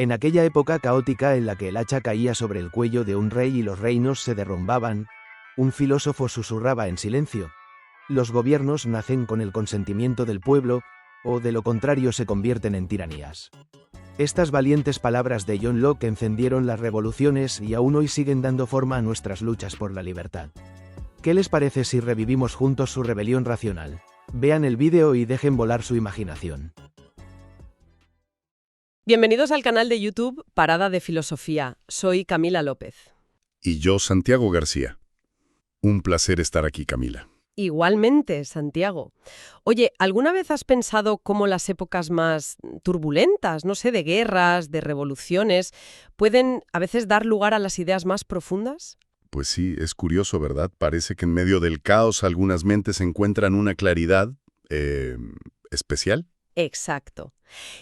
En aquella época caótica en la que el hacha caía sobre el cuello de un rey y los reinos se derrumbaban, un filósofo susurraba en silencio: los gobiernos nacen con el consentimiento del pueblo, o de lo contrario se convierten en tiranías. Estas valientes palabras de John Locke encendieron las revoluciones y aún hoy siguen dando forma a nuestras luchas por la libertad. ¿Qué les parece si revivimos juntos su rebelión racional? Vean el vídeo y dejen volar su imaginación. Bienvenidos al canal de YouTube Parada de Filosofía. Soy Camila López. Y yo, Santiago García. Un placer estar aquí, Camila. Igualmente, Santiago. Oye, ¿alguna vez has pensado cómo las épocas más turbulentas, no sé, de guerras, de revoluciones, pueden a veces dar lugar a las ideas más profundas? Pues sí, es curioso, ¿verdad? Parece que en medio del caos algunas mentes encuentran una claridad especial. Exacto.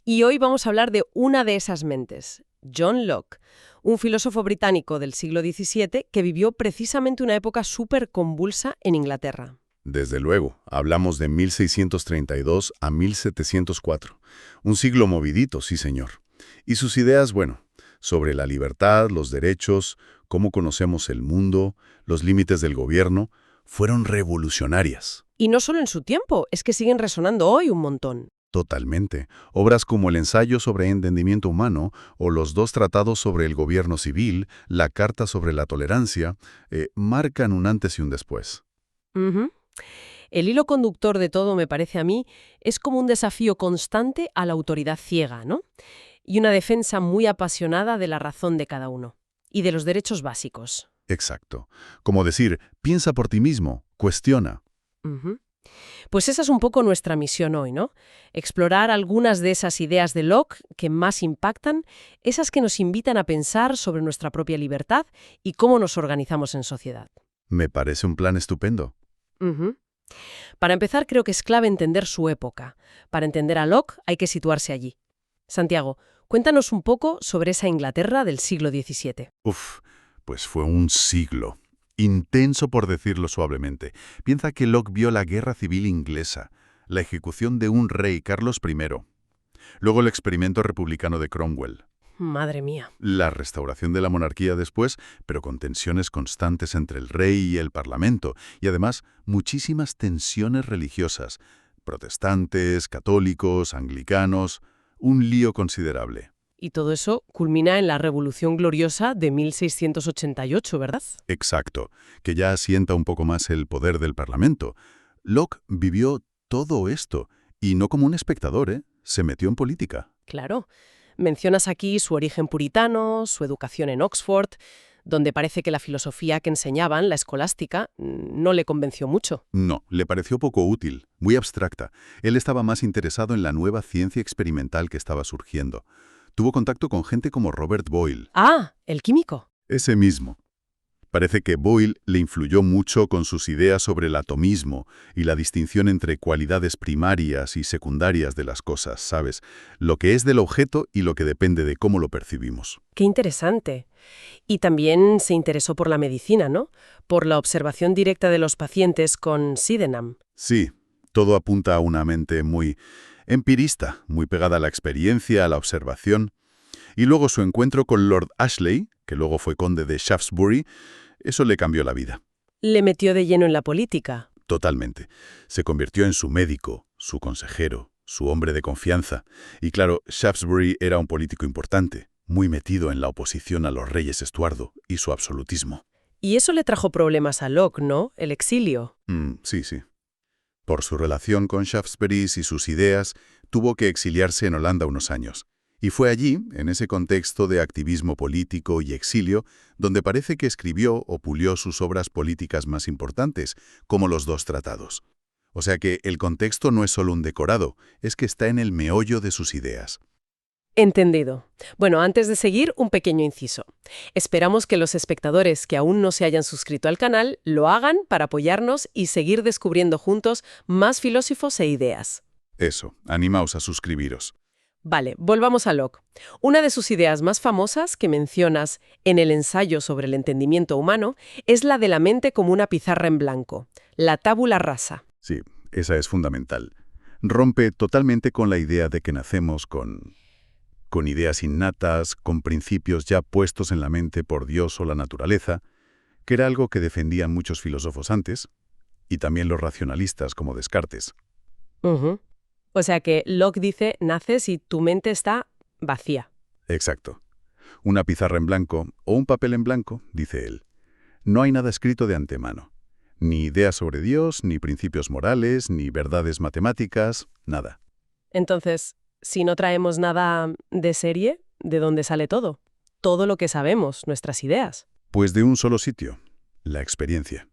Y hoy vamos a hablar de una de esas mentes, John Locke, un filósofo británico del siglo XVII que vivió precisamente una época súper convulsa en Inglaterra. Desde luego, hablamos de 1632 a 1704. Un siglo movidito, sí señor. Y sus ideas, bueno, sobre la libertad, los derechos, cómo conocemos el mundo, los límites del gobierno, fueron revolucionarias. Y no solo en su tiempo, es que siguen resonando hoy un montón. Totalmente. Obras como el Ensayo sobre Entendimiento Humano o los dos tratados sobre el gobierno civil, la Carta sobre la Tolerancia, marcan un antes y un después. Ujú. El hilo conductor de todo, me parece a mí, es como un desafío constante a la autoridad ciega, ¿no? Y una defensa muy apasionada de la razón de cada uno y de los derechos básicos. Exacto. Como decir, piensa por ti mismo, cuestiona. Ujú. Pues esa es un poco nuestra misión hoy, ¿no? Explorar algunas de esas ideas de Locke que más impactan, esas que nos invitan a pensar sobre nuestra propia libertad y cómo nos organizamos en sociedad. Me parece un plan estupendo. Ujú. Para empezar, creo que es clave entender su época. Para entender a Locke hay que situarse allí. Santiago, cuéntanos un poco sobre esa Inglaterra del siglo XVII. Pues fue un siglo. Intenso, por decirlo suavemente. Piensa que Locke vio la Guerra Civil Inglesa, la ejecución de un rey, Carlos I. Luego el experimento republicano de Cromwell. Madre mía. La restauración de la monarquía después, pero con tensiones constantes entre el rey y el parlamento, y además muchísimas tensiones religiosas, protestantes, católicos, anglicanos, un lío considerable. Y todo eso culmina en la Revolución Gloriosa de 1688, ¿verdad? Exacto, que ya asienta un poco más el poder del parlamento. Locke vivió todo esto, y no como un espectador, se metió en política. Claro. Mencionas aquí su origen puritano, su educación en Oxford, donde parece que la filosofía que enseñaban, la escolástica, no le convenció mucho. No, le pareció poco útil, muy abstracta. Él estaba más interesado en la nueva ciencia experimental que estaba surgiendo. Tuvo contacto con gente como Robert Boyle. Ah, el químico. Ese mismo. Parece que Boyle le influyó mucho con sus ideas sobre el atomismo y la distinción entre cualidades primarias y secundarias de las cosas, ¿sabes? Lo que es del objeto y lo que depende de cómo lo percibimos. Qué interesante. Y también se interesó por la medicina, ¿no? Por la observación directa de los pacientes con Sydenham. Sí, todo apunta a una mente muy empirista, muy pegada a la experiencia, a la observación. Y luego su encuentro con Lord Ashley, que luego fue conde de Shaftesbury, eso le cambió la vida. Le metió de lleno en la política. Totalmente. Se convirtió en su médico, su consejero, su hombre de confianza. Y claro, Shaftesbury era un político importante, muy metido en la oposición a los reyes Estuardo y su absolutismo. Y eso le trajo problemas a Locke, ¿no? El exilio. Sí. Por su relación con Shaftesbury y sus ideas, tuvo que exiliarse en Holanda unos años. Y fue allí, en ese contexto de activismo político y exilio, donde parece que escribió o pulió sus obras políticas más importantes, como los dos tratados. O sea que el contexto no es solo un decorado, es que está en el meollo de sus ideas. Entendido. Bueno, antes de seguir, un pequeño inciso. Esperamos que los espectadores que aún no se hayan suscrito al canal lo hagan para apoyarnos y seguir descubriendo juntos más filósofos e ideas. Eso, animaos a suscribiros. Vale, volvamos a Locke. Una de sus ideas más famosas que mencionas en el ensayo sobre el entendimiento humano es la de la mente como una pizarra en blanco, la tabula rasa. Sí, esa es fundamental. Rompe totalmente con la idea de que nacemos con con ideas innatas, con principios ya puestos en la mente por Dios o la naturaleza, que era algo que defendían muchos filósofos antes, y también los racionalistas como Descartes. Ujú. O sea que Locke dice, naces y tu mente está vacía. Exacto. Una pizarra en blanco o un papel en blanco, dice él. No hay nada escrito de antemano. Ni ideas sobre Dios, ni principios morales, ni verdades matemáticas, nada. Entonces, si no traemos nada de serie, ¿de dónde sale todo? Todo lo que sabemos, nuestras ideas. Pues de un solo sitio, la experiencia.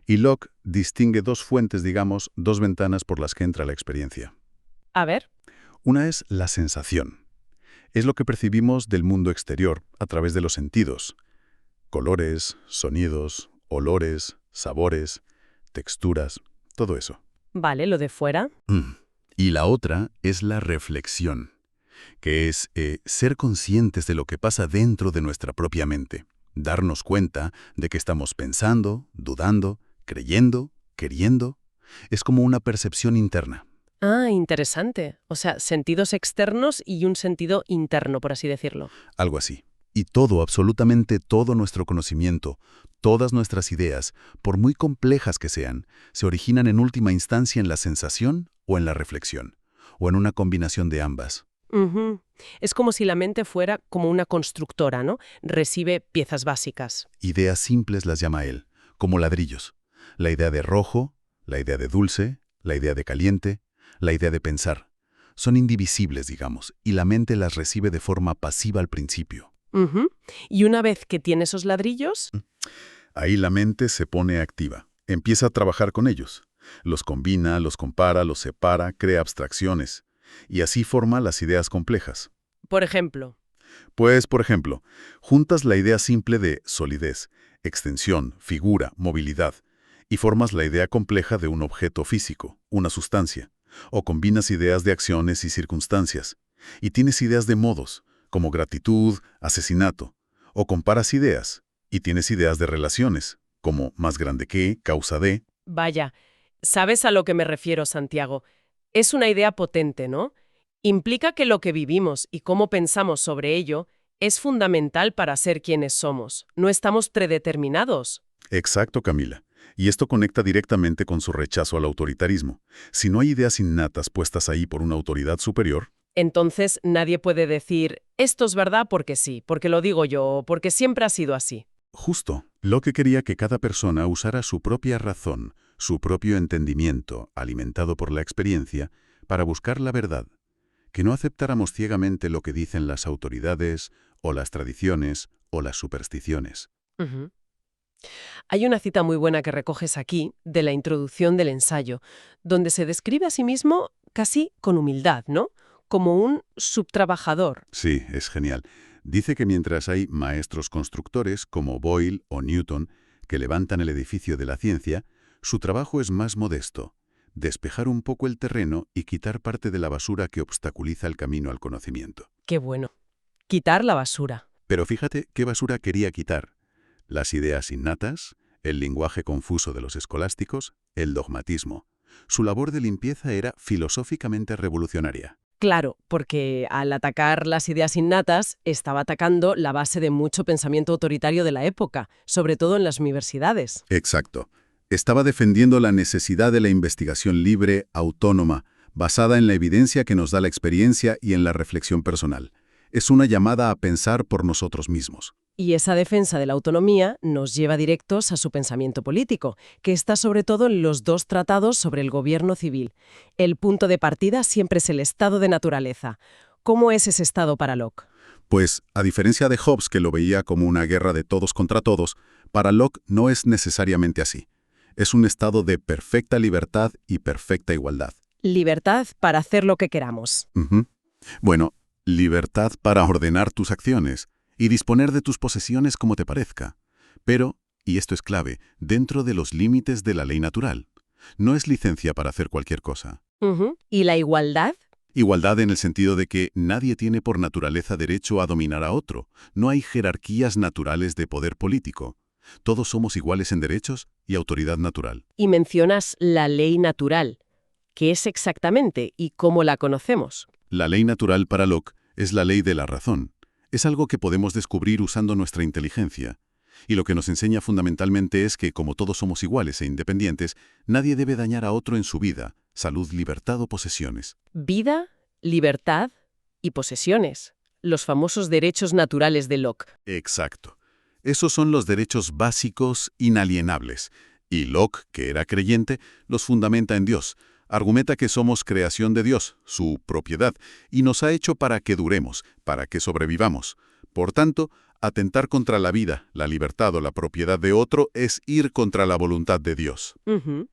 Y Locke distingue dos fuentes, digamos, dos ventanas por las que entra la experiencia. A ver. Una es la sensación. Es lo que percibimos del mundo exterior a través de los sentidos. Colores, sonidos, olores, sabores, texturas, todo eso. Vale, lo de fuera. Y la otra es la reflexión, que es ser conscientes de lo que pasa dentro de nuestra propia mente, darnos cuenta de que estamos pensando, dudando, creyendo, queriendo. Es como una percepción interna. Ah, interesante. O sea, sentidos externos y un sentido interno, por así decirlo. Algo así. Y todo, absolutamente todo nuestro conocimiento, todas nuestras ideas, por muy complejas que sean, se originan en última instancia en la sensación o en la reflexión, o en una combinación de ambas. Ujú. Es como si la mente fuera como una constructora, ¿no? Recibe piezas básicas. Ideas simples las llama él, como ladrillos. La idea de rojo, la idea de dulce, la idea de caliente, la idea de pensar. Son indivisibles, digamos, y la mente las recibe de forma pasiva al principio. Ujú. Y una vez que tiene esos ladrillos, Ahí la mente se pone activa, empieza a trabajar con ellos. Los combina, los compara, los separa, crea abstracciones. Y así forma las ideas complejas. por ejemplo. Pues, por ejemplo, juntas la idea simple de solidez, extensión, figura, movilidad, y formas la idea compleja de un objeto físico, una sustancia. O combinas ideas de acciones y circunstancias. Y tienes ideas de modos, como gratitud, asesinato. O comparas ideas, y tienes ideas de relaciones, como más grande que, causa de. Vaya, ¿sabes a lo que me refiero, Santiago? Es una idea potente, ¿no? Implica que lo que vivimos y cómo pensamos sobre ello es fundamental para ser quienes somos. No estamos predeterminados. Exacto, Camila. Y esto conecta directamente con su rechazo al autoritarismo. Si no hay ideas innatas puestas ahí por una autoridad superior, Entonces nadie puede decir, esto es verdad porque sí, porque lo digo yo, o porque siempre ha sido así. justo, Locke quería que cada persona usara su propia razón, su propio entendimiento, alimentado por la experiencia, para buscar la verdad. Que no aceptáramos ciegamente lo que dicen las autoridades, o las tradiciones, o las supersticiones. Ujú. Hay una cita muy buena que recoges aquí, de la introducción del ensayo, donde se describe a sí mismo casi con humildad, ¿no? Como un subtrabajador. Sí, es genial. Dice que mientras hay maestros constructores como Boyle o Newton que levantan el edificio de la ciencia, su trabajo es más modesto: despejar un poco el terreno y quitar parte de la basura que obstaculiza el camino al conocimiento. Qué bueno. Quitar la basura. Pero fíjate qué basura quería quitar: las ideas innatas, el lenguaje confuso de los escolásticos, el dogmatismo. Su labor de limpieza era filosóficamente revolucionaria. Claro, porque al atacar las ideas innatas, estaba atacando la base de mucho pensamiento autoritario de la época, sobre todo en las universidades. Exacto. Estaba defendiendo la necesidad de la investigación libre, autónoma, basada en la evidencia que nos da la experiencia y en la reflexión personal. Es una llamada a pensar por nosotros mismos. Y esa defensa de la autonomía nos lleva directos a su pensamiento político, que está sobre todo en los dos tratados sobre el gobierno civil. El punto de partida siempre es el estado de naturaleza. ¿Cómo es ese estado para Locke? Pues, a diferencia de Hobbes, que lo veía como una guerra de todos contra todos, para Locke no es necesariamente así. Es un estado de perfecta libertad y perfecta igualdad. Libertad para hacer lo que queramos. Ujú. Bueno, libertad para ordenar tus acciones y disponer de tus posesiones como te parezca. Pero, y esto es clave, dentro de los límites de la ley natural. No es licencia para hacer cualquier cosa. Ujú. ¿Y la igualdad? Igualdad en el sentido de que nadie tiene por naturaleza derecho a dominar a otro. No hay jerarquías naturales de poder político. Todos somos iguales en derechos y autoridad natural. Y mencionas la ley natural. ¿Qué es exactamente y cómo la conocemos? La ley natural para Locke Es la ley de la razón. Es algo que podemos descubrir usando nuestra inteligencia. Y lo que nos enseña fundamentalmente es que, como todos somos iguales e independientes, nadie debe dañar a otro en su vida, salud, libertad o posesiones. Vida, libertad y posesiones. Los famosos derechos naturales de Locke. Exacto. Esos son los derechos básicos inalienables. Y Locke, que era creyente, los fundamenta en Dios. Argumenta que somos creación de Dios, su propiedad, y nos ha hecho para que duremos, para que sobrevivamos. Por tanto, atentar contra la vida, la libertad o la propiedad de otro es ir contra la voluntad de Dios. Ujú.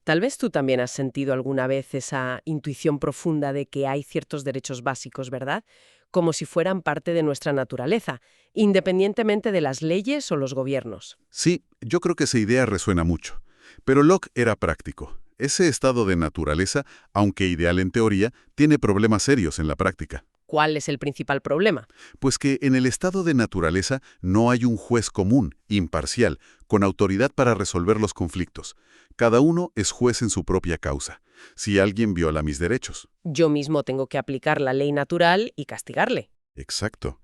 Tal vez tú también has sentido alguna vez esa intuición profunda de que hay ciertos derechos básicos, ¿verdad? Como si fueran parte de nuestra naturaleza, independientemente de las leyes o los gobiernos. Sí, yo creo que esa idea resuena mucho. Pero Locke era práctico. Ese estado de naturaleza, aunque ideal en teoría, tiene problemas serios en la práctica. ¿Cuál es el principal problema? Pues que en el estado de naturaleza no hay un juez común, imparcial, con autoridad para resolver los conflictos. Cada uno es juez en su propia causa. Si alguien viola mis derechos. Yo mismo tengo que aplicar la ley natural y castigarle. Exacto.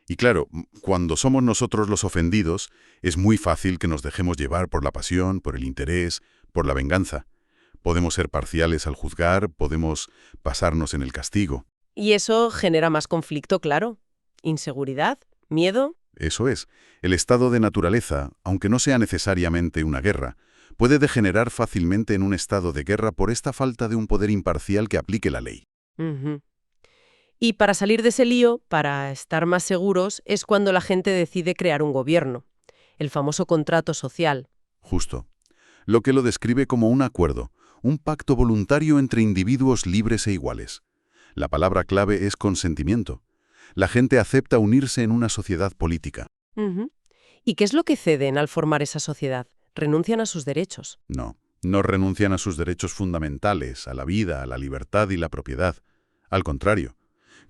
Y claro, cuando somos nosotros los ofendidos, es muy fácil que nos dejemos llevar por la pasión, por el interés, por la venganza. Podemos ser parciales al juzgar, podemos pasarnos en el castigo. Y eso genera más conflicto, claro. Inseguridad, miedo. Eso es. El estado de naturaleza, aunque no sea necesariamente una guerra, puede degenerar fácilmente en un estado de guerra por esta falta de un poder imparcial que aplique la ley. Ujú. Y para salir de ese lío, para estar más seguros, es cuando la gente decide crear un gobierno. El famoso contrato social. Justo. Lo que lo describe como un acuerdo, un pacto voluntario entre individuos libres e iguales. La palabra clave es consentimiento. La gente acepta unirse en una sociedad política. Ujú. ¿Y qué es lo que ceden al formar esa sociedad? Renuncian a sus derechos. No renuncian a sus derechos fundamentales, a la vida, a la libertad y la propiedad. Al contrario,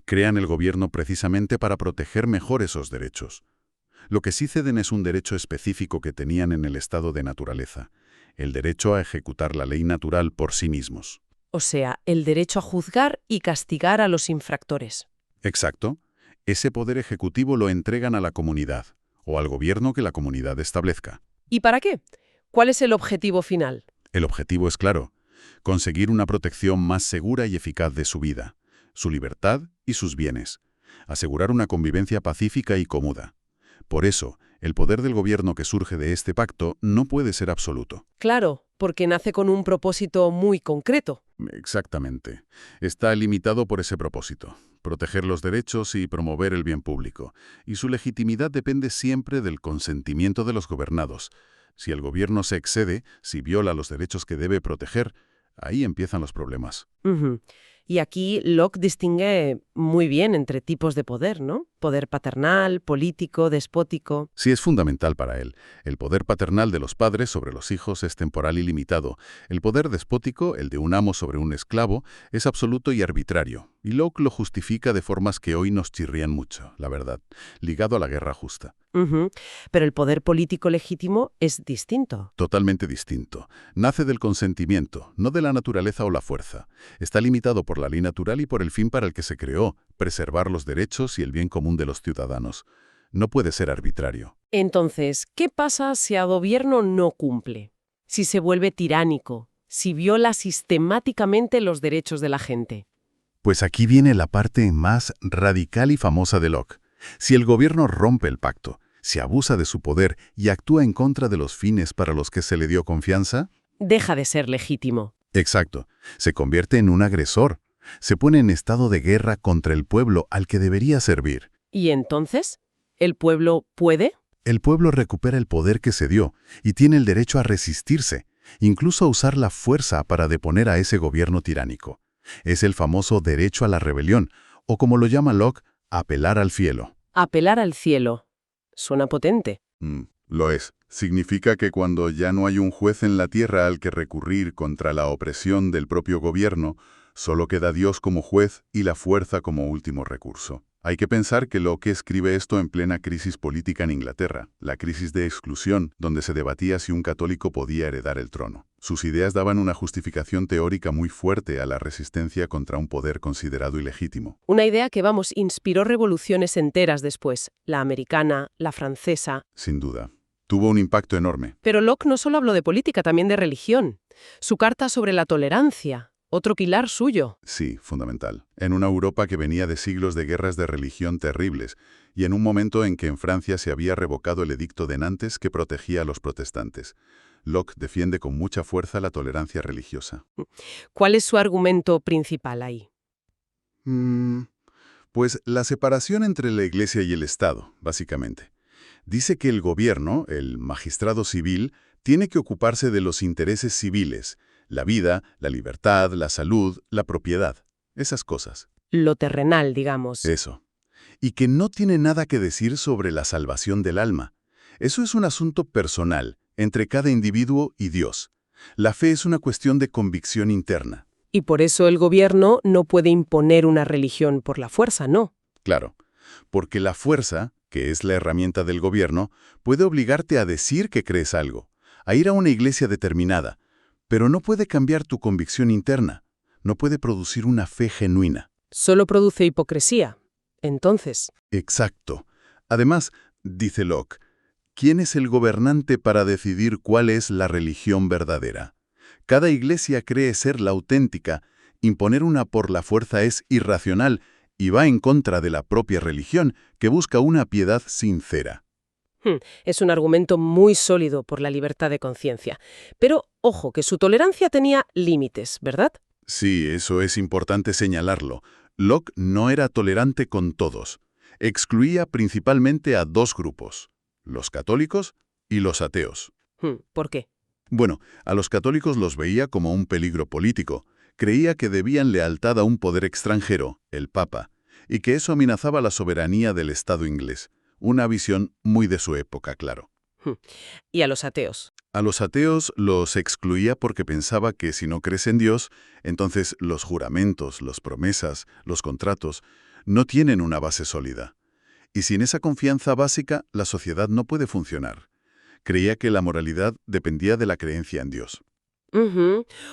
crean el gobierno precisamente para proteger mejor esos derechos. Lo que sí ceden es un derecho específico que tenían en el estado de naturaleza, el derecho a ejecutar la ley natural por sí mismos. O sea, el derecho a juzgar y castigar a los infractores. Exacto. Ese poder ejecutivo lo entregan a la comunidad, o al gobierno que la comunidad establezca. ¿Y para qué? ¿Cuál es el objetivo final? El objetivo es claro, conseguir una protección más segura y eficaz de su vida, su libertad y sus bienes, asegurar una convivencia pacífica y cómoda. Por eso, el poder del gobierno que surge de este pacto no puede ser absoluto. Claro, porque nace con un propósito muy concreto. Exactamente. Está limitado por ese propósito, proteger los derechos y promover el bien público. Y su legitimidad depende siempre del consentimiento de los gobernados. Si el gobierno se excede, si viola los derechos que debe proteger, ahí empiezan los problemas. Ujú. Y aquí Locke distingue muy bien entre tipos de poder, ¿no? Poder paternal, político, despótico. Sí, es fundamental para él. El poder paternal de los padres sobre los hijos es temporal y limitado. El poder despótico, el de un amo sobre un esclavo, es absoluto y arbitrario. Y Locke lo justifica de formas que hoy nos chirrían mucho, la verdad, ligado a la guerra justa. Ujú. Pero el poder político legítimo es distinto. Totalmente distinto. Nace del consentimiento, no de la naturaleza o la fuerza. Está limitado por la ley natural y por el fin para el que se creó, preservar los derechos y el bien común de los ciudadanos. No puede ser arbitrario. Entonces, ¿qué pasa si el gobierno no cumple? Si se vuelve tiránico, si viola sistemáticamente los derechos de la gente. Pues aquí viene la parte más radical y famosa de Locke. Si el gobierno rompe el pacto, si abusa de su poder y actúa en contra de los fines para los que se le dio confianza, Deja de ser legítimo. exacto, se convierte en un agresor. Se pone en estado de guerra contra el pueblo al que debería servir. ¿Y entonces? ¿El pueblo puede? El pueblo recupera el poder que se dio y tiene el derecho a resistirse, incluso a usar la fuerza para deponer a ese gobierno tiránico. Es el famoso derecho a la rebelión, o como lo llama Locke, apelar al cielo. Apelar al cielo. Suena potente. Lo es. Significa que cuando ya no hay un juez en la tierra al que recurrir contra la opresión del propio gobierno, solo queda Dios como juez y la fuerza como último recurso. Hay que pensar que Locke escribe esto en plena crisis política en Inglaterra, la crisis de exclusión, donde se debatía si un católico podía heredar el trono. Sus ideas daban una justificación teórica muy fuerte a la resistencia contra un poder considerado ilegítimo. Una idea que, vamos, inspiró revoluciones enteras después, la americana, la francesa. Sin duda. Tuvo un impacto enorme. Pero Locke no solo habló de política, también de religión. Su carta sobre la tolerancia, otro pilar suyo. Sí, fundamental. En una Europa que venía de siglos de guerras de religión terribles, y en un momento en que en Francia se había revocado el edicto de Nantes que protegía a los protestantes. Locke defiende con mucha fuerza la tolerancia religiosa. ¿Cuál es su argumento principal ahí? Pues la separación entre la Iglesia y el Estado, básicamente. Dice que el gobierno, el magistrado civil, tiene que ocuparse de los intereses civiles, la vida, la libertad, la salud, la propiedad, esas cosas. Lo terrenal, digamos. Eso. Y que no tiene nada que decir sobre la salvación del alma. Eso es un asunto personal, entre cada individuo y Dios. La fe es una cuestión de convicción interna. Y por eso el gobierno no puede imponer una religión por la fuerza, ¿no? Claro, porque la fuerza, que es la herramienta del gobierno, puede obligarte a decir que crees algo, a ir a una iglesia determinada, pero no puede cambiar tu convicción interna, no puede producir una fe genuina. Solo produce hipocresía. Entonces, Exacto. Además, dice Locke, ¿quién es el gobernante para decidir cuál es la religión verdadera? Cada iglesia cree ser la auténtica. Imponer una por la fuerza es irracional y va en contra de la propia religión, que busca una piedad sincera. es un argumento muy sólido por la libertad de conciencia. Pero, ojo, que su tolerancia tenía límites, ¿verdad? Sí, eso es importante señalarlo. Locke no era tolerante con todos. Excluía principalmente a dos grupos, los católicos y los ateos. ¿Por qué? Bueno, a los católicos los veía como un peligro político. Creía que debían lealtad a un poder extranjero, el Papa, y que eso amenazaba la soberanía del Estado inglés. Una visión muy de su época, claro. ¿Y a los ateos? A los ateos los excluía porque pensaba que si no crees en Dios, entonces los juramentos, las promesas, los contratos, no tienen una base sólida. Y sin esa confianza básica, la sociedad no puede funcionar. Creía que la moralidad dependía de la creencia en Dios.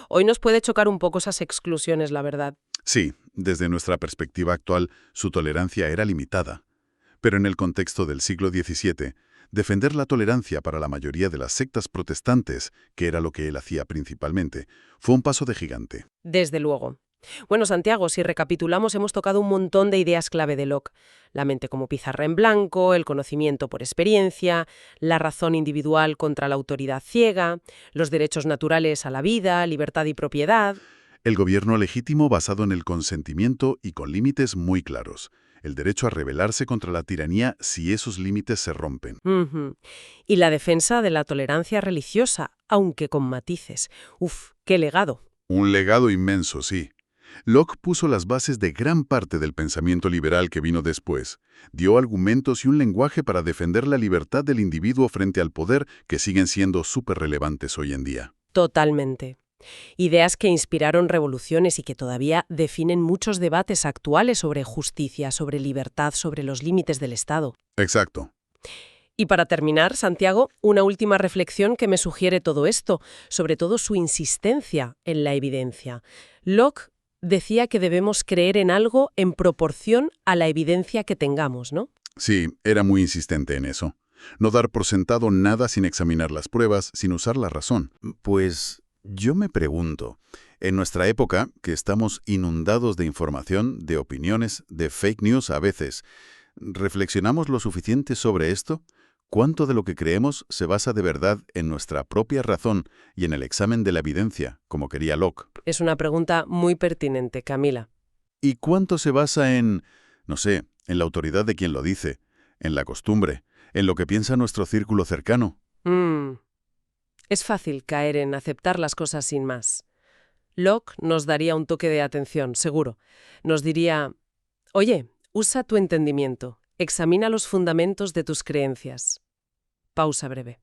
Hoy nos puede chocar un poco esas exclusiones, la verdad. Sí, desde nuestra perspectiva actual, su tolerancia era limitada. Pero en el contexto del siglo XVII, defender la tolerancia para la mayoría de las sectas protestantes, que era lo que él hacía principalmente, fue un paso de gigante. Desde luego. Bueno, Santiago, si recapitulamos, hemos tocado un montón de ideas clave de Locke. La mente como pizarra en blanco, el conocimiento por experiencia, la razón individual contra la autoridad ciega, los derechos naturales a la vida, libertad y propiedad. El gobierno legítimo basado en el consentimiento y con límites muy claros. El derecho a rebelarse contra la tiranía si esos límites se rompen. Y la defensa de la tolerancia religiosa, aunque con matices. ¡Uf, qué legado! Un legado inmenso, sí. Locke puso las bases de gran parte del pensamiento liberal que vino después. Dio argumentos y un lenguaje para defender la libertad del individuo frente al poder que siguen siendo súper relevantes hoy en día. Totalmente. Ideas que inspiraron revoluciones y que todavía definen muchos debates actuales sobre justicia, sobre libertad, sobre los límites del Estado. Exacto. Y para terminar, Santiago, una última reflexión que me sugiere todo esto, sobre todo su insistencia en la evidencia. Locke decía que debemos creer en algo en proporción a la evidencia que tengamos, ¿no? Sí, era muy insistente en eso. No dar por sentado nada sin examinar las pruebas, sin usar la razón. Pues yo me pregunto, en nuestra época, que estamos inundados de información, de opiniones, de fake news a veces, ¿reflexionamos lo suficiente sobre esto? ¿Cuánto de lo que creemos se basa de verdad en nuestra propia razón y en el examen de la evidencia, como quería Locke? Es una pregunta muy pertinente, Camila. ¿Y cuánto se basa en, no sé, en la autoridad de quien lo dice, en la costumbre, en lo que piensa nuestro círculo cercano? Es fácil caer en aceptar las cosas sin más. Locke nos daría un toque de atención, seguro. Nos diría, oye, usa tu entendimiento, examina los fundamentos de tus creencias. Pausa breve.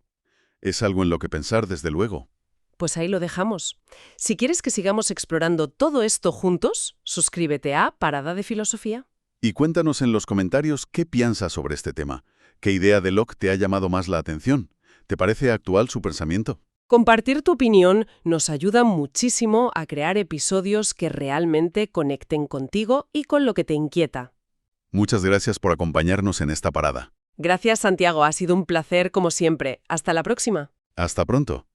Es algo en lo que pensar, desde luego. Pues ahí lo dejamos. Si quieres que sigamos explorando todo esto juntos, suscríbete a Parada de Filosofía. Y cuéntanos en los comentarios qué piensas sobre este tema. ¿Qué idea de Locke te ha llamado más la atención? ¿Te parece actual su pensamiento? Compartir tu opinión nos ayuda muchísimo a crear episodios que realmente conecten contigo y con lo que te inquieta. Muchas gracias por acompañarnos en esta parada. Gracias, Santiago. Ha sido un placer como siempre. Hasta la próxima. Hasta pronto.